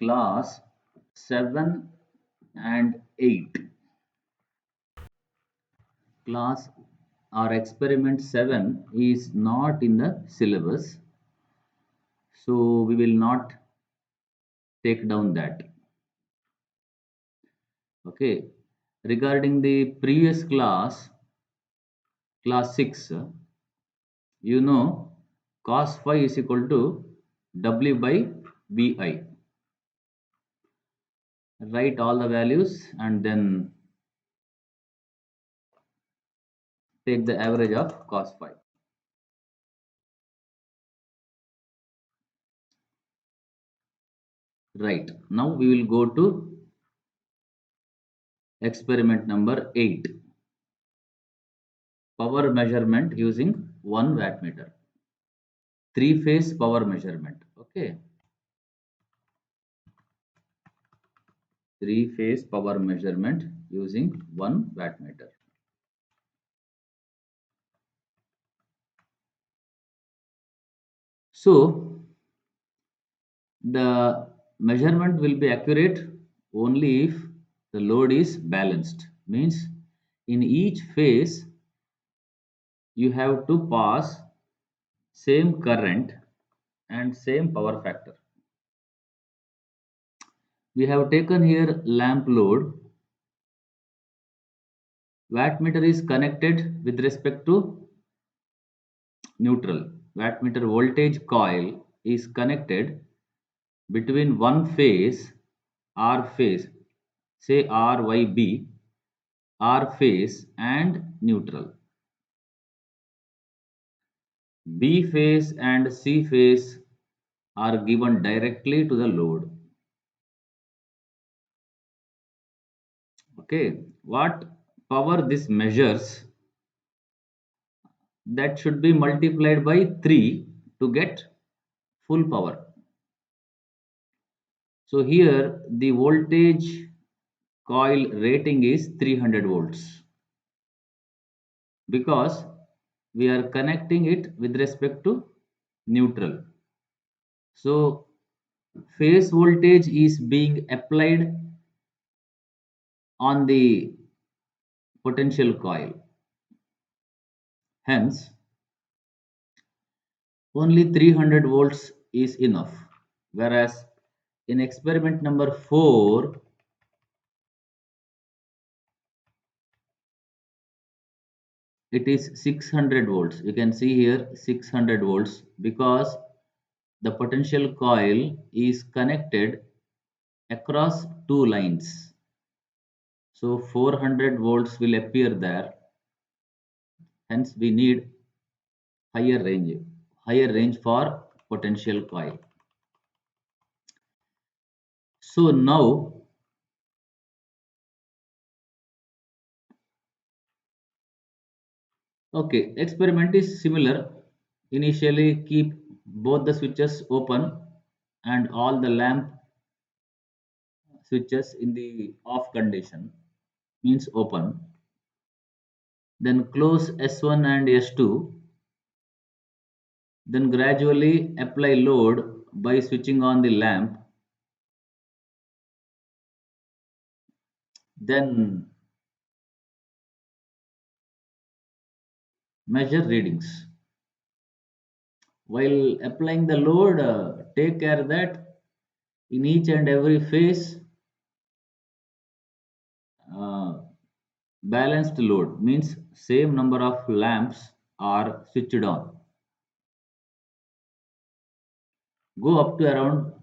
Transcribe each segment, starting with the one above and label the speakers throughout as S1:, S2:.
S1: class 7 and 8. Class or experiment 7 is not in the syllabus, so we will not take down that. Okay. Regarding the previous class, class 6, you know cos phi is equal to W by Bi. Write all the values and then take the average of cos phi. Right. Now we will go to experiment number 8. Power measurement using 1 wattmeter. 3-phase power measurement. Okay. 3-phase power measurement using 1 wattmeter. So the measurement will be accurate only if the load is balanced. Means in each phase you have to pass same current and same power factor. We have taken here lamp load. Wattmeter is connected with respect to neutral. Wattmeter voltage coil is connected between one phase, R phase, say RYB, R phase and neutral. B phase and C phase are given directly to the load. Okay, what power this measures, that should be multiplied by 3 to get full power. So here the voltage coil rating is 300 volts because we are connecting it with respect to neutral. So phase voltage is being applied on the potential coil. Hence, only 300 volts is enough. Whereas in experiment number 4, it is 600 volts. You can see here 600 volts because the potential coil is connected across two lines. So 400 volts will appear there. Hence we need higher range for potential coil. So now okay, experiment is similar. Initially keep both the switches open and all the lamp switches in the off condition, means open. Then close S1 and S2. Then gradually apply load by switching on the lamp. Then measure readings. While applying the load, take care that in each and every phase, uh, balanced load means same number of lamps are switched on. Go up to around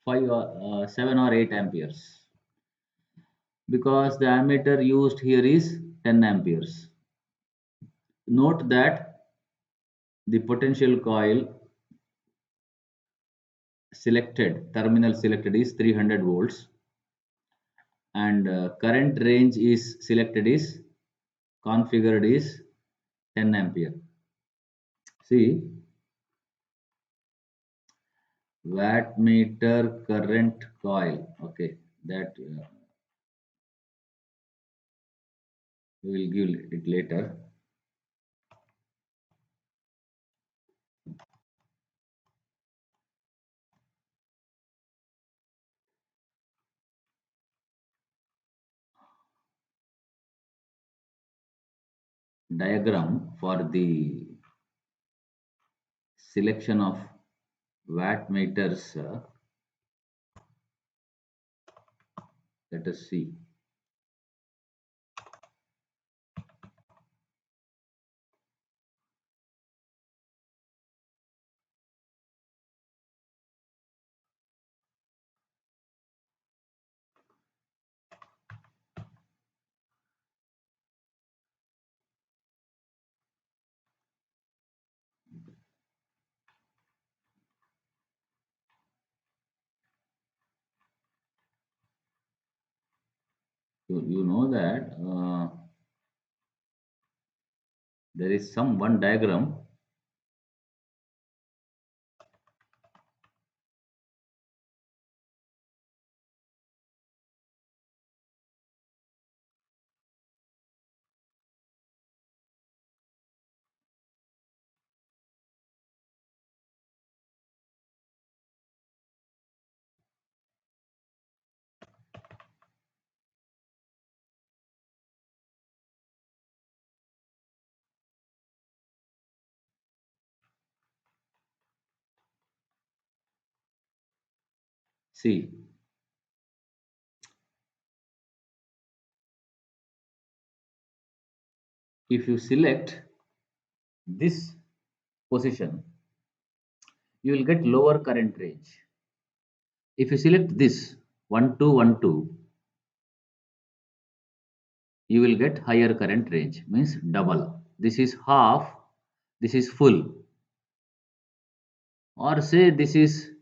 S1: 7 or 8 amperes because the ammeter used here is 10 amperes. Note that the potential coil terminal selected is 300 volts and current range is selected is configured is 10 ampere. See, wattmeter current coil. Okay, that we will give it later. diagram for the selection of watt meters. Let us see. You know that there is some one diagram. See, if you select this position, you will get lower current range. If you select this 1212, you will get higher current range, means double. This is half, this is full. Or say this is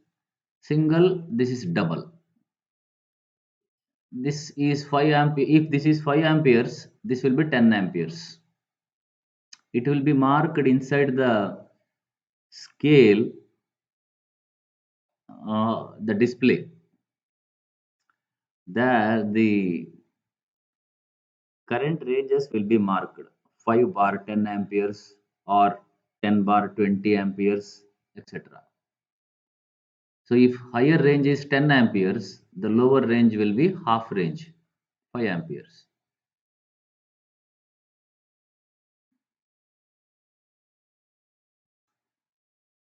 S1: single, this is double. This is 5 ampere. If this is 5 amperes, this will be 10 amperes. It will be marked inside the scale, the display. There the current ranges will be marked 5 bar 10 amperes or 10 bar 20 amperes, etc. So if higher range is 10 amperes, the lower range will be half range, 5 amperes.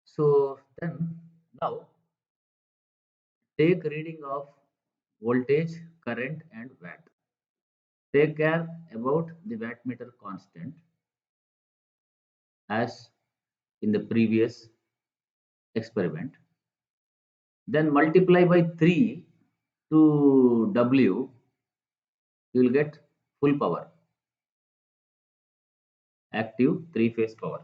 S1: So then now take reading of voltage, current and watt. Take care about the wattmeter constant as in the previous experiment. Then multiply by 3 to W, you will get full power, active three phase power.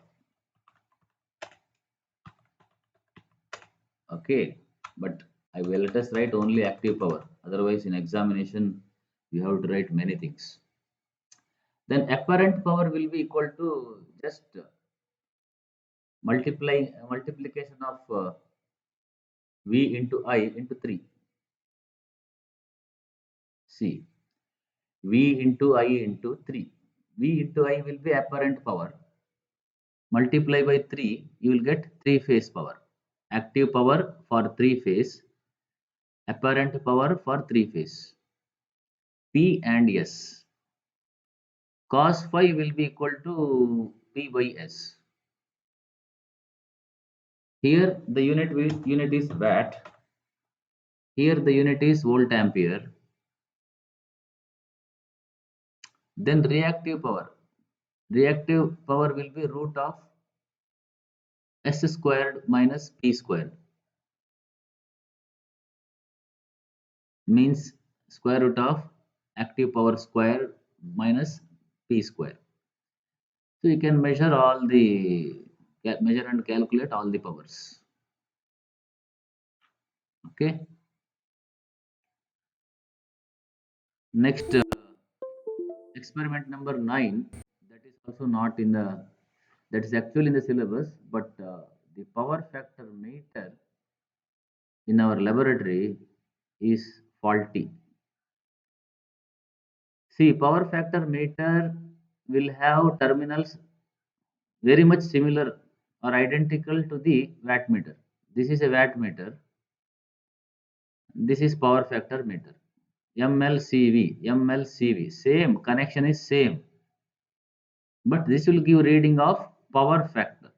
S1: Okay, but I will let us write only active power. Otherwise, in examination, you have to write many things. Then apparent power will be equal to just multiplication of V into I into 3. See, V into I into 3. V into I will be apparent power. Multiply by 3, you will get 3 phase power. Active power for 3 phase, apparent power for 3 phase. P and S. Cos phi will be equal to P by S. Here the unit is watt. Here the unit is volt ampere. Then reactive power. Reactive power will be root of S squared minus P squared. Means square root of active power square minus P square. So you can measure measure and calculate all the powers. Okay. Next, experiment number 9, that is also not in the, that is actually in the syllabus, but the power factor meter in our laboratory is faulty. See, power factor meter will have terminals very much similar or identical to the watt meter. This is a watt meter. This is power factor meter. MLCV, MLCV, same connection is same. but this will give reading of power factor.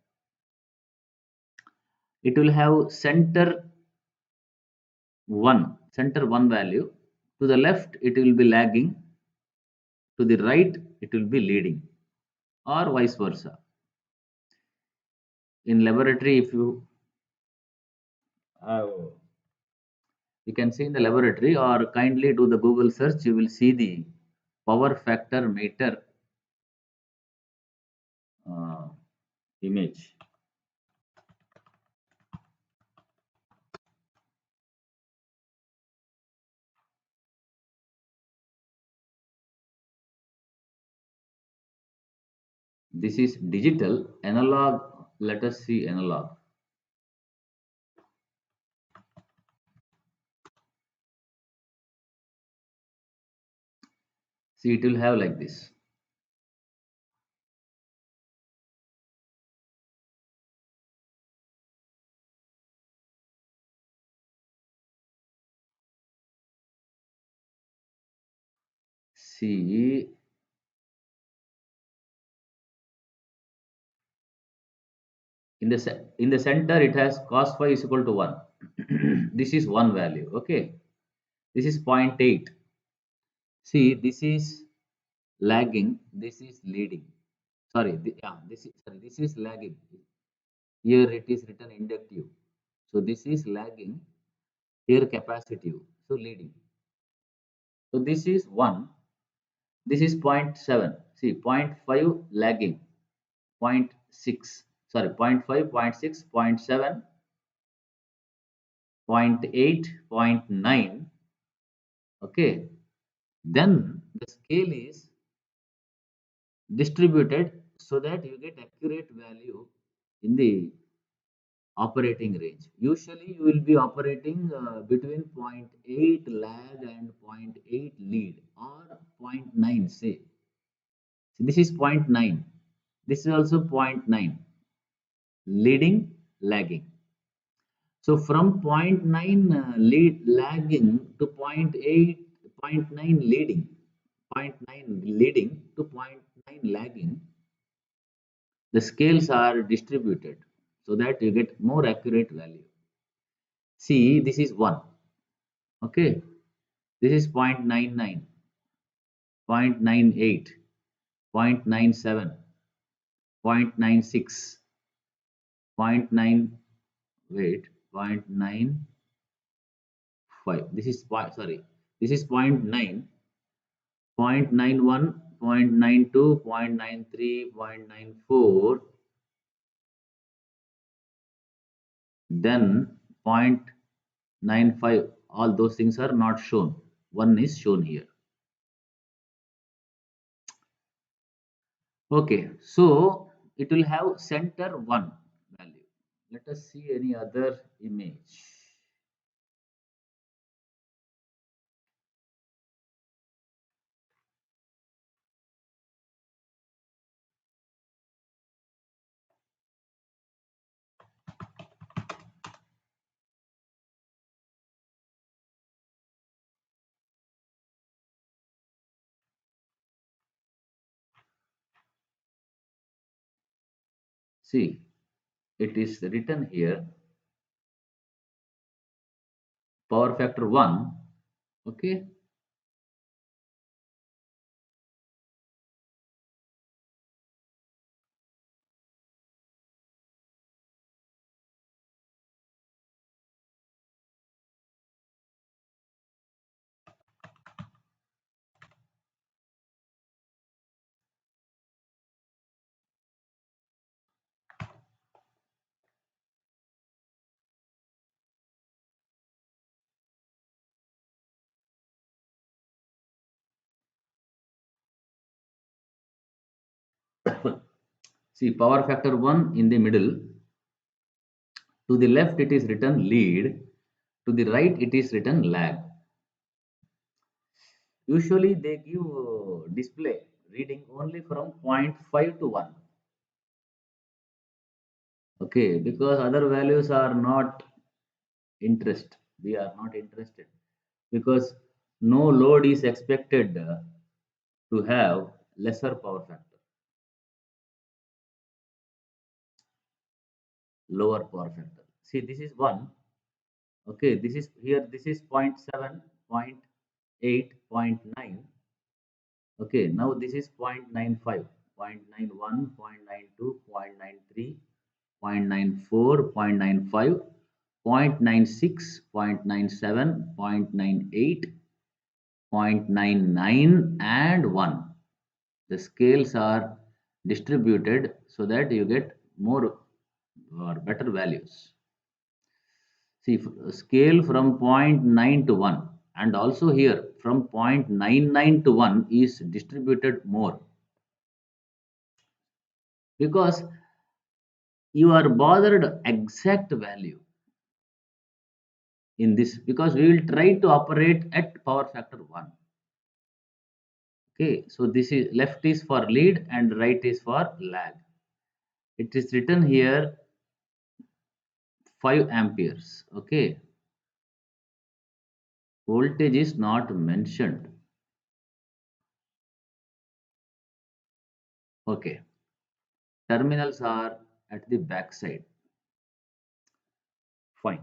S1: It will have center 1 value. To the left it will be lagging, to the right it will be leading, or vice versa. In laboratory, if uh, you can see in the laboratory, or kindly do the Google search, you will see the power factor meter uh, image. This is digital. Analog, let us see analog. See, it will have like this. See, in the center it has cos phi is equal to 1. This is one value. Okay, this is zero point 0.8. See, this is lagging, this is leading. Sorry, this is lagging. Here it is written inductive. So this is lagging, here capacitive, so leading. So this is 1, this is zero point 0.7. See, 0.5 lagging, zero point 0.6, sorry, 0.5, 0.6, 0.7, zero point 0.8, 0.9. Okay, then the scale is distributed so that you get accurate value in the operating range. Usually you will be operating between zero point 0.8 lag and zero point 0.8 lead, or zero point 0.9 say. So this is zero point 0.9. This is also zero point 0.9. Leading, lagging. So from zero point 0.9 lagging to zero point 0.8, zero point 0.9 leading, zero point 0.9 leading to zero point 0.9 lagging, the scales are distributed so that you get more accurate value. See, this is 1. Okay, this is 0.99, 0.98, 0.97, 0.96, 0.9, wait, 0.95. This is sorry, this is zero point 0.9, 0.91, 0.92, 0.93, 0.94, then 0.95. All those things are not shown. One is shown here. Okay, so it will have center 1 value. Let us see any other image. See, it is written here power factor 1. Okay, see, power factor 1 in the middle. To the left it is written lead, to the right it is written lag. Usually they give display reading only from zero point 0.5 to 1. Okay, because other values are not interest. We are not interested because no load is expected to have lesser power factor. lower power factor. See, this is 1. Okay, this is here, this is point 0.7, point 0.8, point 0.9. Okay, now this is 0.95, 0.91, 0.92, 0.93, 0.94, 0.95, 0.96, 0.97, 0.98, 0.99 and 1. The scales are distributed so that you get more or better values. See, scale from zero point 0.9 to 1, and also here from 0.99 to 1 is distributed more, because you are bothered exact value in this, because we will try to operate at power factor 1. Okay, so this is left is for lead and right is for lag. It is written here 5 amperes. Okay, voltage is not mentioned. Okay, terminals are at the back side. Fine.